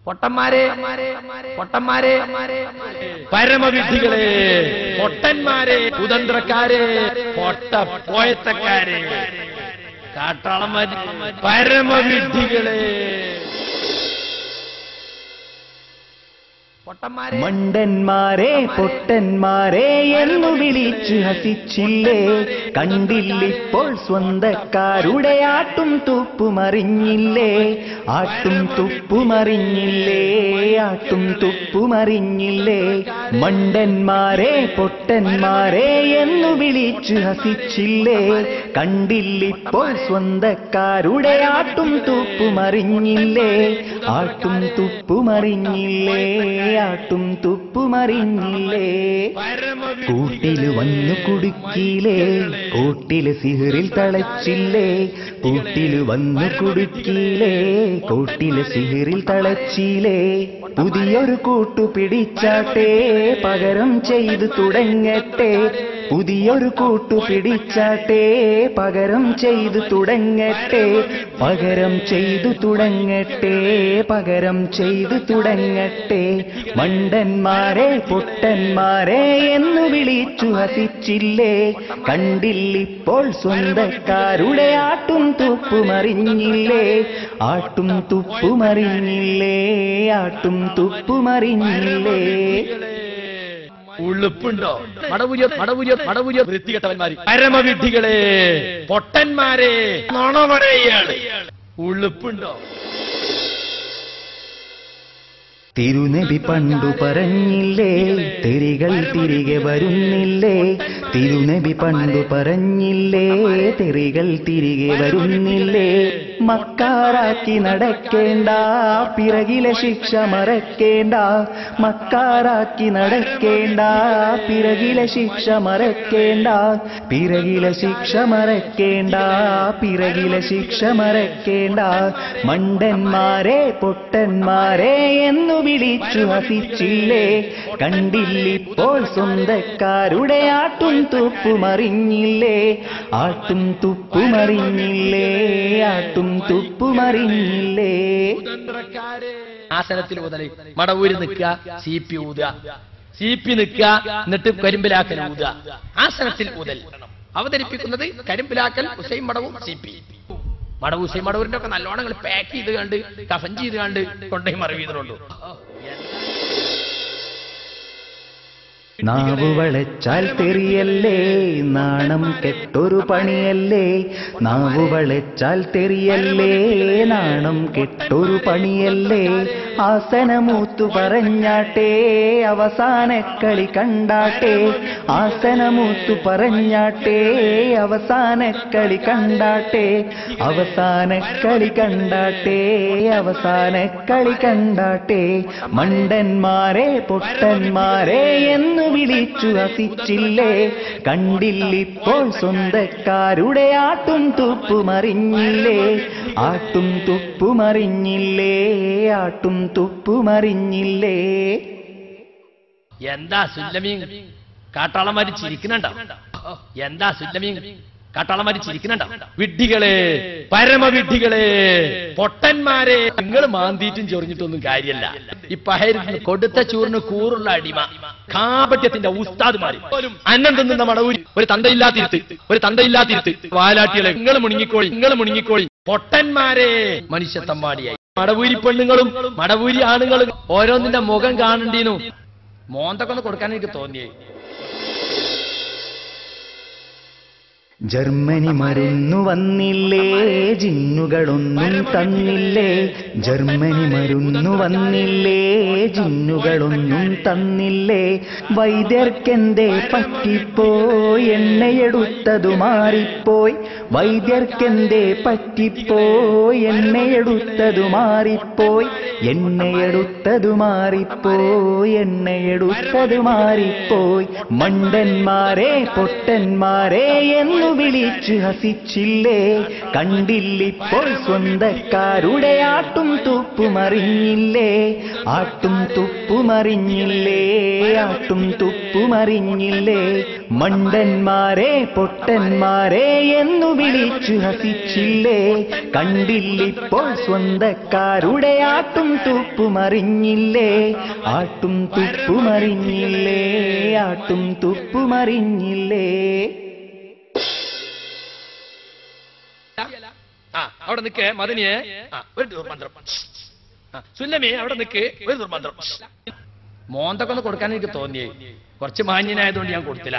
പൊട്ടന്മാരെ പൊട്ടന്മാരെ പരമവിഡ്ഢികളെ പൊട്ടന്മാരെ കുതന്ത്രക്കാരെ പൊട്ട പോയത്തക്കാരെ കാട്ടാളന്മാര് പരമവിഡ്ഢികളെ മണ്ടന്മാരെ പൊട്ടന്മാരെ എന്നു വിളിച്ചു ഹസിച്ചില്ലേ, കണ്ടില്ലിപ്പോൾ സ്വന്തക്കാരുടെ ആട്ടും തുപ്പുമറിഞ്ഞില്ലേ, ആട്ടും തുപ്പുമറിഞ്ഞില്ലേ, ആട്ടും തുപ്പുമറിഞ്ഞില്ലേ. മണ്ടന്മാരെ പൊട്ടന്മാരെ എന്നു വിളിച്ചു ഹസിച്ചില്ലേ, കണ്ടില്ലിപ്പോൾ സ്വന്തക്കാരുടെ ആട്ടും തുപ്പുമറിഞ്ഞില്ലേ, ആട്ടും തുപ്പുമറിഞ്ഞില്ലേ, ആട്ടും തുപ്പുമറിഞ്ഞില്ലേ. കൂട്ടില് വന്നു കുടുക്കിയില്ലേ, കൂട്ടില് സിഹിറിൽ തളച്ചില്ലേ, കൂട്ടില് വന്നു കുടുക്കിയില്ലേ, കൂട്ടില് സിഹിറിൽ തളച്ചില്ലേ. പുതിയൊരു കൂട്ടു പിടിച്ചാട്ടെ, പകരം ചെയ്തു തുടങ്ങട്ടെ, പുതിയൊരു കൂട്ടു പിടിച്ചാട്ടെ, പകരം ചെയ്തു തുടങ്ങട്ടെ, പകരം ചെയ്തു തുടങ്ങട്ടെ, പകരം ചെയ്തു തുടങ്ങട്ടെ. മണ്ടന്മാരെ പൊട്ടന്മാരെ എന്ന് വിളിച്ചു ഹസിച്ചില്ലേ, കണ്ടില്ലിപ്പോൾ സ്വന്തക്കാരുടെ ആട്ടും തുപ്പുമറിഞ്ഞില്ലേ, ആട്ടും തുപ്പുമറിഞ്ഞില്ലേ, ആട്ടും തുപ്പുമറിഞ്ഞില്ലേ. ഉളുപ്പുണ്ടോ? മടപുരിയ വൃത്തികെട്ടവന്മാര് പരമവിഡ്ഢികളെ പൊട്ടന്മാരെ നുണ പറയാണ്. ഉളുപ്പുണ്ടോ? തിരുനബി പണ്ടു പറഞ്ഞില്ലേ, തെറികൾ തിരികെ വരുന്നില്ലേ, തിരുനബി പണ്ടു പറഞ്ഞില്ലേ, തെറികൾ തിരികെ വരുന്നില്ലേ. മക്കാറാക്കി നടക്കേണ്ട, പിറകിലെ ശിക്ഷ മറക്കേണ്ട, മക്കാറാക്കി നടക്കേണ്ട, പിറകിലെ ശിക്ഷ മറക്കേണ്ട, പിറകിലെ ശിക്ഷ മറക്കേണ്ട, പിറകിലെ ശിക്ഷ മറക്കേണ്ട. മണ്ടന്മാരെ പൊട്ടന്മാരെ എന്നു വിളിച്ചു ഹസിച്ചില്ലേ, കണ്ടില്ലിപ്പോൾ സ്വന്തക്കാരുടെ ആട്ടും തുപ്പുമറിഞ്ഞില്ലേ, ആട്ടും തുപ്പുമറിഞ്ഞില്ലേ, ആട്ടും തുപ്പുമറിഞ്ഞില്ലേ. ആസനത്തിൽ ഊതല് മടവൂര് നിൽക്കുക, സീപ്പി ഊതുക, സീപ്പി നിൽക്കുക, എന്നിട്ട് കരിമ്പിലാക്കൽ ഊതുക. ആസനത്തിൽ ഊതൽ അവതരിപ്പിക്കുന്നത് കരിമ്പിലാക്കൽ ഹുസൈൻ മടവും സീപ്പി. മടവൂ ഹുസൈൻ മടവൂരിന്റെ ഒക്കെ നല്ലോണം പാക്ക് ചെയ്ത് കണ്ട് കഫൻ ചെയ്ത് കണ്ട് കൊണ്ടേ മറിവീതറുണ്ട്. നാവു വളച്ചാൽ തെറിയല്ലേ, നാണം കെട്ടൊരു പണിയല്ലേ, നാവു വളച്ചാൽ തെറിയല്ലേ, നാണം കെട്ടൊരു പണിയല്ലേ. ആസനമൂത്തു പറഞ്ഞാട്ടെ, അവസാന കളി കണ്ടാട്ടെ, ആസനമൂത്തു പറഞ്ഞാട്ടെ, അവസാന കളി കണ്ടാട്ടെ, അവസാന കളി കണ്ടാട്ടെ, അവസാന കളി കണ്ടാട്ടെ. മണ്ടന്മാരെ പൊട്ടന്മാരെ എന്ന് വിളിച്ചു ഹസിച്ചില്ലേ, കണ്ടില്ലിപ്പോൾ സ്വന്തക്കാരുടെ ആട്ടും തുപ്പുമറിഞ്ഞില്ലേ, ആട്ടും തുപ്പുമറിഞ്ഞില്ലേ, ആട്ടും തുപ്പുമറിഞ്ഞില്ലേ. എന്താ സുല്ലമീൻ കാട്ടാളന്മാര് ചിരിക്കുന്നുണ്ടോ? എന്താ സുല്ലമീൻ കാട്ടാളന്മാര് ചിരിക്കുന്നുണ്ടോ? വിഡ്ഢികളെ പരമവിഡ്ഢികളെ പൊട്ടന്മാരെ, നിങ്ങൾ മാന്തിയിട്ടും ചൊറിഞ്ഞിട്ടൊന്നും കാര്യമല്ല. ഈ പഹരിന് കൊടുത്ത ചൂറിന് കൂറുള്ള അടിമ കാപട്യത്തിന്റെ ഉസ്താദ്മാര് അന്നം തിന്നുന്ന മടവൂരി ഒരു തന്തയില്ലാത്തിരുത്ത്, ഒരു തന്തയില്ലാത്തിരുത്ത് വാലാട്ടികളെ നിങ്ങൾ മുണുങ്ങിക്കോളി, നിങ്ങൾ മുണുങ്ങിക്കോളി. പൊട്ടന്മാരെ മനുഷ്യത്തമ്മാടിയായി മടവൂരി പെണ്ണുങ്ങളും മടവൂരി ആണുങ്ങളും ഓരോന്നിന്റെ മുഖം കാണണ്ടീന്നു. മോന്തൊക്കെ ഒന്ന് കൊടുക്കാൻ എനിക്ക് തോന്നിയേ. ജർമ്മനി മരുന്നു വന്നില്ലേ, ജിന്നുകളൊന്നും തന്നില്ലേ, ജർമ്മനി മരുന്നു വന്നില്ലേ, ജിന്നുകളൊന്നും തന്നില്ലേ. വൈദ്യർക്കെന്തേ പറ്റിപ്പോയി, എണ്ണയെടുത്തതു മാറിപ്പോയി, വൈദ്യർക്കെന്തേ പറ്റിപ്പോയി, എണ്ണയെടുത്തതു മാറിപ്പോയി, എണ്ണയെടുത്തതു മാറിപ്പോയി, എണ്ണയെടുത്തതു മാറിപ്പോയി. മണ്ടന്മാരെ പൊട്ടന്മാരെ എന്ന് എന്നു വിളിച്ചു ഹസിച്ചില്ലേ കണ്ടില്ലിപ്പോൾ സ്വന്തക്കാരുടെ ആട്ടും തുപ്പുമറിഞ്ഞില്ലേ ആട്ടും തുപ്പുമറിഞ്ഞില്ലേ ആട്ടും തുപ്പുമറിഞ്ഞില്ലേ മണ്ടന്മാരെ പൊട്ടന്മാരെ എന്നു വിളിച്ചു ഹസിച്ചില്ലേ കണ്ടില്ലിപ്പോൾ സ്വന്തക്കാരുടെ ആട്ടും തുപ്പുമറിഞ്ഞില്ലേ ആട്ടും തുപ്പുമറിഞ്ഞില്ലേ ആട്ടും തുപ്പുമറിഞ്ഞില്ലേ. അവിടെ നിൽക്കേ മദനിയെ ഒരു ദുർമന്ത്രം. സുല്ലമി അവിടെ നിൽക്ക് ഒരു ദുർമന്ത്രം. മോന്തൊക്കെ ഒന്ന് കൊടുക്കാൻ എനിക്ക് തോന്നിയേ. കുറച്ച് മാന്യനായതുകൊണ്ട് ഞാൻ കൊടുത്തില്ല.